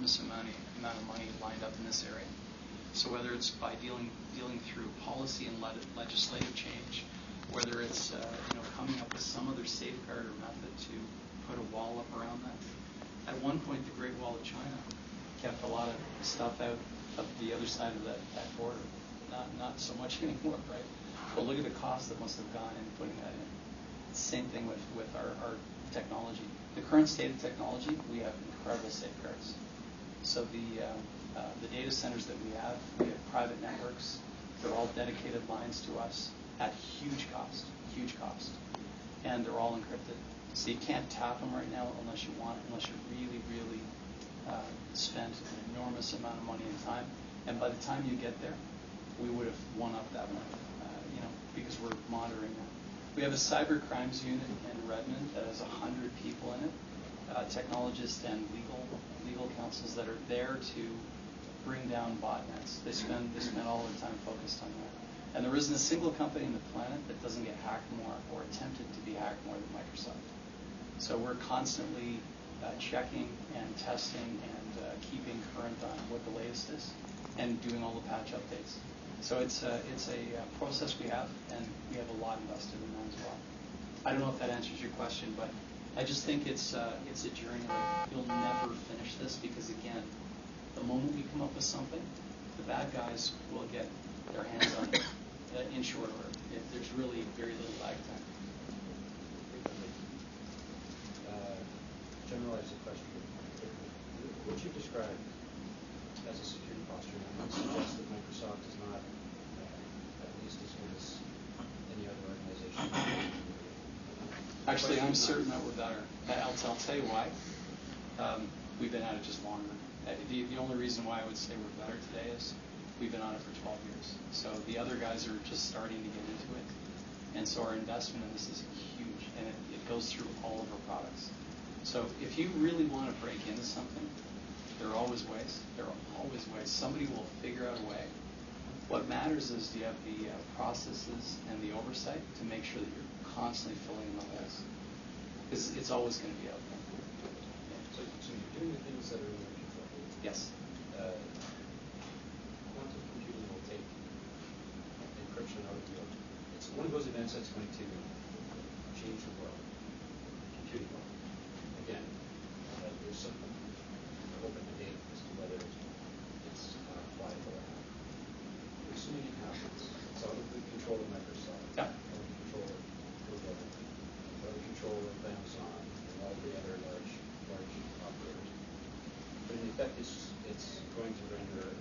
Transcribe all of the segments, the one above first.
enormous amount of money lined up in this area. So whether it's by dealing through policy and legislative change, whether it's coming up with some other safeguard or method to put a wall up around that. At one point, the Great Wall of China kept a lot of stuff out of the other side of that border. Not so much anymore, right? But look at the cost that must have gone in putting that in. Same thing with our technology. The current state of technology, we have incredible safeguards. So the data centers that we have private networks. They're all dedicated lines to us at huge cost, and they're all encrypted. So you can't tap them right now unless you want it, unless you really, really spent an enormous amount of money and time. And by the time you get there, we would have won up that one, because we're monitoring that. We have a cyber crimes unit in Redmond that has 100 people in it, technologists and legal counsels that are there to bring down botnets. They spend all their time focused on that. And there isn't a single company on the planet that doesn't get hacked more or attempted to be hacked more than Microsoft. So we're constantly checking and testing and keeping current on what the latest is and doing all the patch updates. So it's a process we have, and we have a lot invested in that as well. I don't know if that answers your question, but I just think it's a journey. You'll never finish this because, again, the moment we come up with something, the bad guys will get their hands on it in short order. There's really very little lag time. Generalize the question. What you described as a security posture suggests that Microsoft is not at least as good as any other organization. Actually, I'm certain that we're better. I'll tell you why. We've been at it just longer. The only reason why I would say we're better today is we've been on it for 12 years. So the other guys are just starting to get into it. And so our investment in this is huge, and it goes through all of our products. So if you really want to break into something, there are always ways. There are always ways. Somebody will figure out a way. What matters is do you have the processes and the oversight to make sure that you're constantly filling in the holes. Because it's always going to be out there. So you're doing the things that are in your control. Yes. Quantum computing will take encryption out of your. It's one of those events that's going to change the world. Computing world. Again, there's some open debate as to whether it's viable or not. Assuming it happens, it's out of the control of Microsoft, yeah. Out of the control of Google, out of the control of Amazon, and all the other large operators. But in effect, it's going to render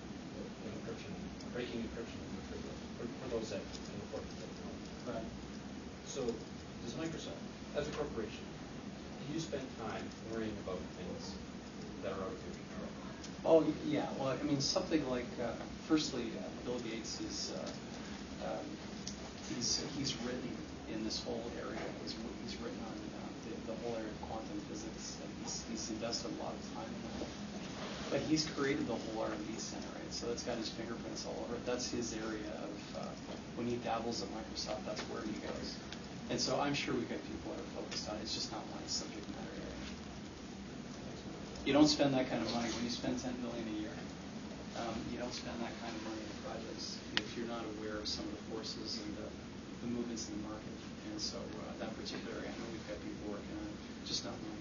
encryption, breaking encryption trivial for those that can afford to take it. Right. So, does Microsoft, as a corporation, do you spend time worrying about things that are out of your control? Oh, yeah. Well, I mean, something like, firstly, Bill Gates is, he's written in this whole area. He's written on the whole area of quantum physics, and he's invested a lot of time in that. But he's created the whole R&D center, right? So that's got his fingerprints all over it. That's his area of, when he dabbles at Microsoft, that's where he goes. And so I'm sure we've got people that are focused on it. It's just not my subject matter area. You don't spend that kind of money. When you spend $10 million a year, you don't spend that kind of money in projects if you're not aware of some of the forces and the movements in the market. And so that particular area, I know we've got people working on it, just not me.